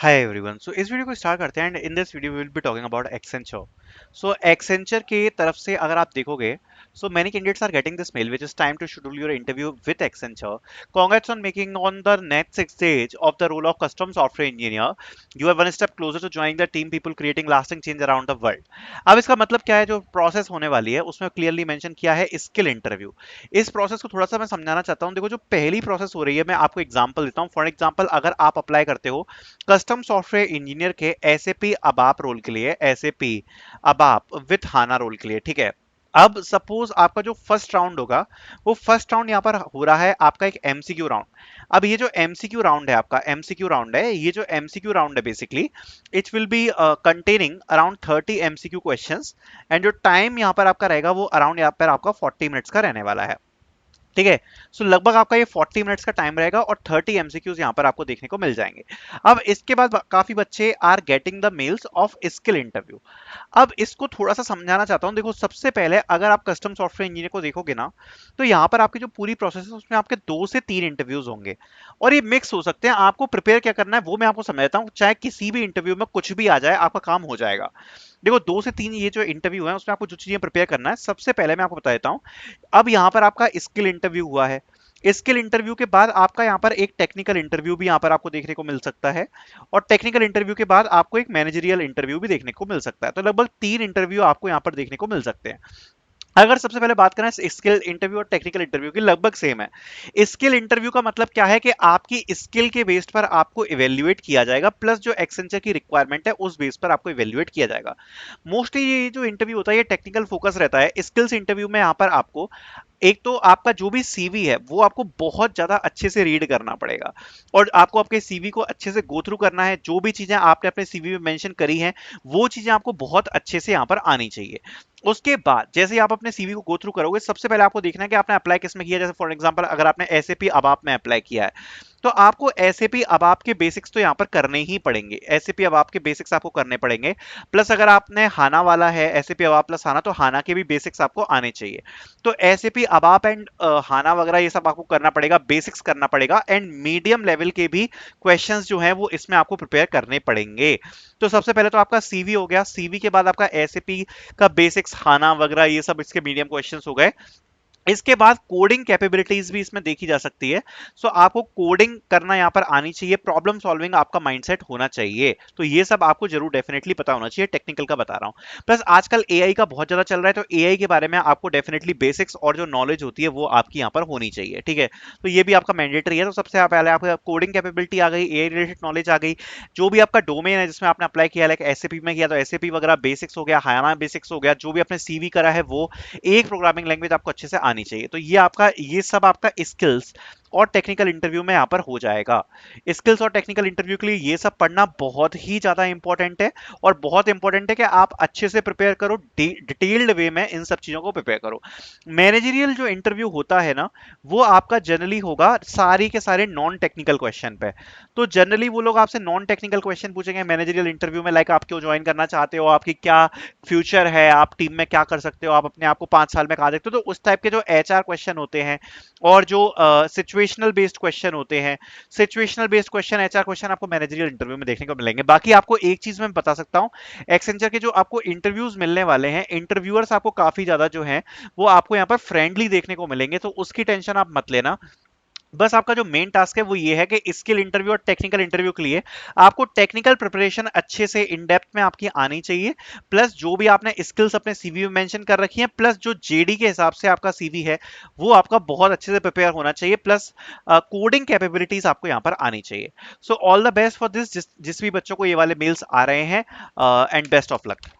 Hi everyone. सो इस video को start करते हैं and in this video we will be talking about Accenture. So Accenture के तरफ से अगर आप देखोगे, so many candidates are getting this mail which is time to schedule your interview with Accenture. Congrats on making on the next stage of the role of custom software engineer. You are one step closer to joining the team people creating lasting change around the world. अब इसका मतलब क्या है, जो process होने वाली है उसमें क्लियरली मेंशन किया है स्किल इंटरव्यू। इस प्रोसेस को थोड़ा सा मैं समझाना चाहता हूँ। देखो, जो पहली प्रोसेस हो रही है, मैं आपको एग्जांपल देता हूँ। फॉर एग्जांपल, अगर आप अप्लाई करते हो कस्टम सॉफ्टवेयर इंजीनियर के एसएपी अबाप रोल के लिए, SAP ABAP with Hana role के लिए, ठीक है। अब सपोज आपका जो फर्स्ट राउंड होगा, वो फर्स्ट राउंड यहाँ पर हो रहा है आपका एक एमसीक्यू राउंड। अब ये जो एमसीक्यू राउंड है, आपका एमसीक्यू राउंड है, ये जो एमसीक्यू राउंड है basically it will be containing around 30 MCQ questions. And जो टाइम यहाँ पर आपका रहेगा वो अराउंड यहाँ पर आपका 40 मिनट्स का रहने वाला है, ठीक है। सो लगभग आपका ये 40 मिनट्स का टाइम रहेगा और 30 एमसीक्यूज यहां पर आपको देखने को मिल जाएंगे। अब इसके बाद काफी बच्चे are getting the mails of skill interview. अब इसको थोड़ा सा समझाना चाहता हूं। देखो, सबसे पहले अगर आप कस्टम सॉफ्टवेयर इंजीनियर को देखोगे ना, तो यहाँ पर आपकी जो पूरी प्रोसेस है उसमें आपके 2 से 3 इंटरव्यूज होंगे और ये मिक्स हो सकते हैं। आपको प्रिपेयर क्या करना है वो मैं आपको समझाता हूँ। चाहे किसी भी इंटरव्यू में कुछ भी आ जाए, आपका काम हो जाएगा। देखो, 2 से 3 ये जो इंटरव्यू है उसमें आपको जो चीजें प्रिपेयर करना है, सबसे पहले मैं आपको बता देता हूँ। अब यहाँ पर आपका स्किल इंटरव्यू हुआ है। स्किल इंटरव्यू के बाद आपका यहाँ पर एक टेक्निकल इंटरव्यू भी यहाँ पर आपको देखने को मिल सकता है और टेक्निकल इंटरव्यू के बाद आपको एक मैनेजरियल इंटरव्यू भी देखने को मिल सकता है। तो लगभग 3 इंटरव्यू आपको यहाँ पर देखने को मिल सकते हैं। अगर सबसे पहले बात करें स्किल इंटरव्यू और टेक्निकल इंटरव्यू की, लगभग सेम है। स्किल इंटरव्यू का मतलब क्या है कि आपकी स्किल के बेस पर आपको इवेल्युएट किया जाएगा, प्लस जो एक्सेंचर की रिक्वायरमेंट है उस बेस पर आपको इवेल्युएट किया जाएगा। मोस्टली ये जो इंटरव्यू होता है ये टेक्निकल फोकस रहता है। स्किल्स इंटरव्यू में यहाँ पर आपको एक तो आपका जो भी सीवी है वो आपको बहुत ज्यादा अच्छे से रीड करना पड़ेगा और आपको आपके सीवी को अच्छे से गो थ्रू करना है। जो भी चीजें आपने अपने सीवी में मेंशन करी हैं वो चीजें आपको बहुत अच्छे से यहाँ पर आनी चाहिए। उसके बाद जैसे ही आप अपने सीवी को गो थ्रू करोगे, सबसे पहले आपको देखना है कि आपने अप्लाई किस में किया है। जैसे फॉर एग्जांपल, अगर आपने एसएपी अबाप में अप्लाई किया है तो आपको एसएपी अबाप के बेसिक्स तो यहाँ पर करने ही पड़ेंगे। एसएपी अबाप के बेसिक्स आपको करने पड़ेंगे। प्लस अगर आपने हाना वाला है, एसएपी अबाप प्लस हाना, तो हाना के भी बेसिक्स आपको आने चाहिए। तो एसएपी अबाप एंड हाना वगैरह ये सब आपको करना पड़ेगा, बेसिक्स करना पड़ेगा। एंड मीडियम लेवल के भी क्वेश्चंस जो हैं वो इसमें आपको प्रिपेयर करने पड़ेंगे। तो सबसे पहले तो आपका सीवी हो गया, सीवी के बाद आपका एसएपी का बेसिक्स, खाना वगैरह ये सब इसके मीडियम क्वेश्चंस हो गए। इसके बाद कोडिंग कैपेबिलिटीज भी इसमें देखी जा सकती है। सो आपको कोडिंग करना यहाँ पर आनी चाहिए, प्रॉब्लम सॉल्विंग आपका माइंडसेट होना चाहिए। तो ये सब आपको जरूर डेफिनेटली पता होना चाहिए। टेक्निकल का बता रहा हूँ। प्लस आजकल एआई का बहुत ज्यादा चल रहा है, तो एआई के बारे में आपको डेफिनेटली बेसिक्स और जो नॉलेज होती है वो आपकी यहाँ पर होनी चाहिए, ठीक है। तो ये भी आपका मैंडेटरी है। तो सबसे पहले आपका कोडिंग कैपेबिलिटी आ गई, एआई रिलेटेड नॉलेज आ गई। जो भी आपका डोमेन है जिसमें आपने अप्लाई किया, लाइक एसएपी में किया तो एसएपी वगैरह बेसिक्स हो गया, हाना बेसिक्स हो गया। जो भी आपने सीवी करा है वो एक प्रोग्रामिंग लैंग्वेज आपको अच्छे से आनी चाहिए। तो ये आपका, ये सब आपका स्किल्स और टेक्निकल इंटरव्यू में यहाँ पर हो जाएगा। स्किल्स और टेक्निकल इंटरव्यू के लिए ये सब पढ़ना बहुत ही ज्यादा इंपॉर्टेंट है और बहुत इंपॉर्टेंट है कि आप अच्छे से प्रिपेयर करो, डिटेल्ड वे में इन सब चीजों को प्रिपेयर करो। मैनेजरियल जो इंटरव्यू होता है ना, वो आपका जनरली होगा सारी के सारे नॉन टेक्निकल क्वेश्चन पे। तो जनरली वो लोग आपसे नॉन टेक्निकल क्वेश्चन पूछेंगे मैनेजरियल इंटरव्यू में, लाइक आप क्यों ज्वाइन करना चाहते हो, आपकी क्या फ्यूचर है, आप टीम में क्या कर सकते हो, आप अपने आप को 5 साल में कहा देखते हो। तो उस टाइप के जो एचआर क्वेश्चन होते हैं और जो सिचुएशनल बेस्ड क्वेश्चन होते हैं, situational based question, HR question आपको मैनेजरियल इंटरव्यू में देखने को मिलेंगे। बाकी आपको एक चीज मैं बता सकता हूँ, एक्सेंचर के जो आपको इंटरव्यूज मिलने वाले हैं, इंटरव्यूअर्स आपको काफी ज्यादा जो है वो आपको यहाँ पर फ्रेंडली देखने को मिलेंगे। तो उसकी टेंशन आप मत लेना। बस आपका जो मेन टास्क है वो ये है कि स्किल इंटरव्यू और टेक्निकल इंटरव्यू के लिए आपको टेक्निकल प्रिपरेशन अच्छे से इन डेप्थ में आपकी आनी चाहिए। प्लस जो भी आपने स्किल्स अपने सीवी में मेंशन कर रखी हैं, प्लस जो जेडी के हिसाब से आपका सीवी है वो आपका बहुत अच्छे से प्रिपेयर होना चाहिए। प्लस कोडिंग कैपेबिलिटीज आपको यहाँ पर आनी चाहिए। So all the best for this. जिस भी बच्चों को ये वाले मेल्स आ रहे हैं, एंड बेस्ट ऑफ लक।